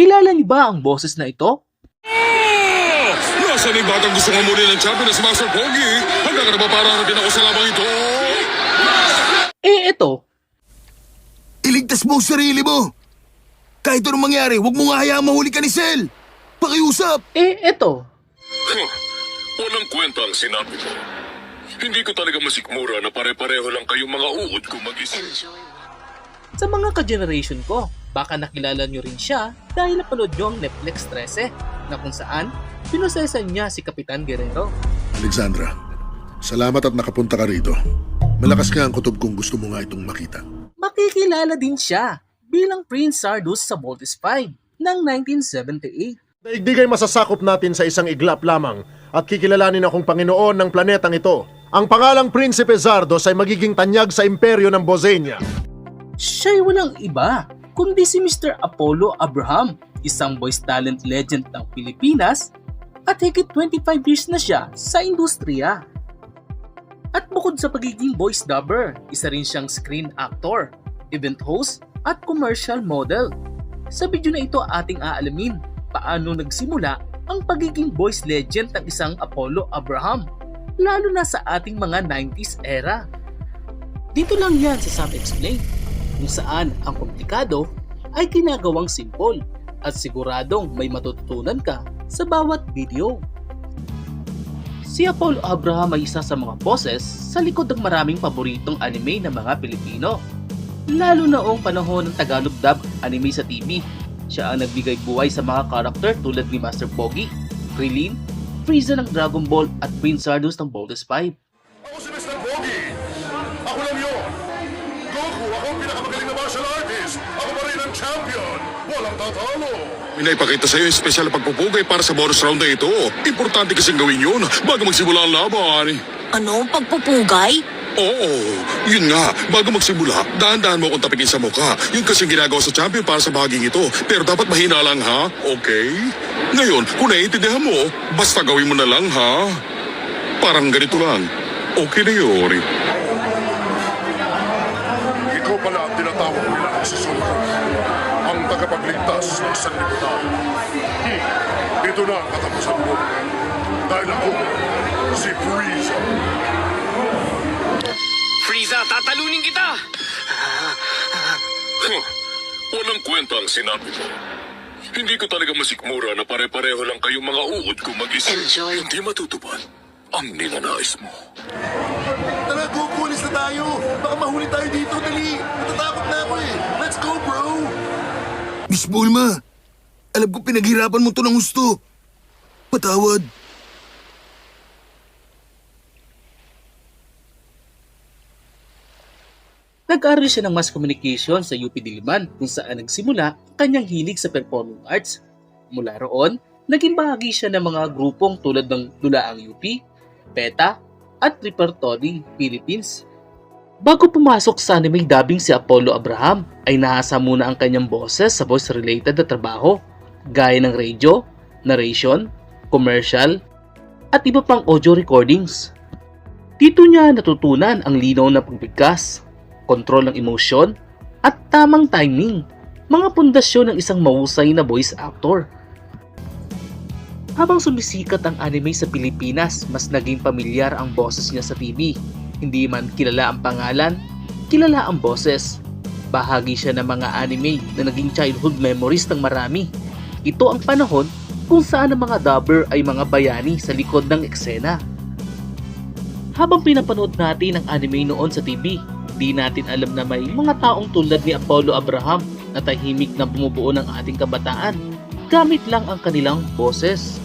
Kilala niyo ba ang boses na ito? Nasaan yung batang gusto ngamunin ng champion na si Master Pogi? Handa ka na ba para harapin ako sa labang ito? Ito. Iligtas mo ang sarili mo! Kahit anong mangyari, huwag mo nga hayaang mahuli ka ni Cell! Pakiusap! Ito. Walang kwenta ang sinabi mo. Hindi ko talaga masikmura na pare-pareho lang kayong mga uod kung mag-isa. Sa mga ka-generation ko, baka nakilala nyo rin siya dahil napanood nyo ang Netflix 13 na kung saan pinosesan niya si Kapitan Guerrero. Alexandra, salamat at nakapunta ka rito. Malakas nga ang kutob kung gusto mo nga itong makita. Makikilala din siya bilang Prince Sardus sa Voltes 5 ng 1978. Daigdig ay masasakop natin sa isang iglap lamang at kikilalanin akong Panginoon ng planetang ito. Ang pangalang Prinsipe Zardos ay magiging tanyag sa imperyo ng Bosenia. Siya'y walang iba kundi si Mr. Apollo Abraham, isang voice talent legend ng Pilipinas at higit 25 years na siya sa industriya. At bukod sa pagiging voice dubber, isa rin siyang screen actor, event host at commercial model. Sa video na ito ating aalamin paano nagsimula ang pagiging voice legend ng isang Apollo Abraham, lalo na sa ating mga 90s era. Dito lang yan sa Sam Explain, kung saan ang komplikado ay ginagawang simple at siguradong may matututunan ka sa bawat video. Si Apollo Abraham ay isa sa mga boses sa likod ng maraming paboritong anime ng mga Pilipino. Lalo noong panahon ng Tagalog dub anime sa TV, siya ang nagbigay buhay sa mga karakter tulad ni Master Pogi, Krillin, Frieza ng Dragon Ball at Prince Sardus ng Voltes 5. Ako si Mr. Pogi! Ako lang yun! Goku, ako ang pinakamagaling na martial artist! Ako pa rin ang champion! Walang tatalo! Pinaipakita sa'yo yung espesyal na pagpupugay para sa bonus round na ito. Importante kasing gawin yun bago magsimula ang laban. Ano? Pagpupugay? Oo, yun nga. Bago magsimula, dahan-dahan mo akong tapikin sa mukha. Yun kasing ginagawa sa champion para sa bahaging ito. Pero dapat mahina lang, ha? Okay? Ngayon, kung naiintindihan mo, basta gawin mo na lang, ha? Parang ganito lang. Okay na yun. Ikaw pala ang tinatawag nila ang susunod. Ang tagapagligtas ng sanlibutan. Ito na ang katapusan mo. Dahil ako, si Frieza. Frieza, tatalunin kita! Walang kwenta ang sinabi mo. Hindi ko talaga masikmura na pare-pareho lang kayong mga uod kung mag-isa. Enjoy. Hindi matutupad ang nilanais mo. Tara, Goku, alis na tayo! Baka mahuli tayo dito, dali! Natatakot na ako eh! Let's go, bro! Miss Bulma, alam ko pinaghirapan mo to ng gusto. Patawad. Nag-aaral siya ng mass communication sa UP Diliman kung saan nagsimula ang kanyang hilig sa performing arts. Mula roon, naging bahagi siya ng mga grupong tulad ng Dulaang UP, PETA, at Repertory Philippines. Bago pumasok sa anime dubbing si Apollo Abraham, ay nahasa muna ang kanyang boses sa voice-related na trabaho, gaya ng radio, narration, commercial, at iba pang audio recordings. Dito niya natutunan ang linaw na pagbigkas, kontrol ng emosyon, at tamang timing, mga pundasyon ng isang mahusay na voice actor. Habang sumisikat ang anime sa Pilipinas, mas naging pamilyar ang boses niya sa TV. Hindi man kilala ang pangalan, kilala ang boses. Bahagi siya ng mga anime na naging childhood memories ng marami. Ito ang panahon kung saan ang mga dubber ay mga bayani sa likod ng eksena. Habang pinapanood natin ang anime noon sa TV, di natin alam na may mga taong tulad ni Apollo Abraham na tahimik na bumubuo ng ating kabataan gamit lang ang kanilang boses.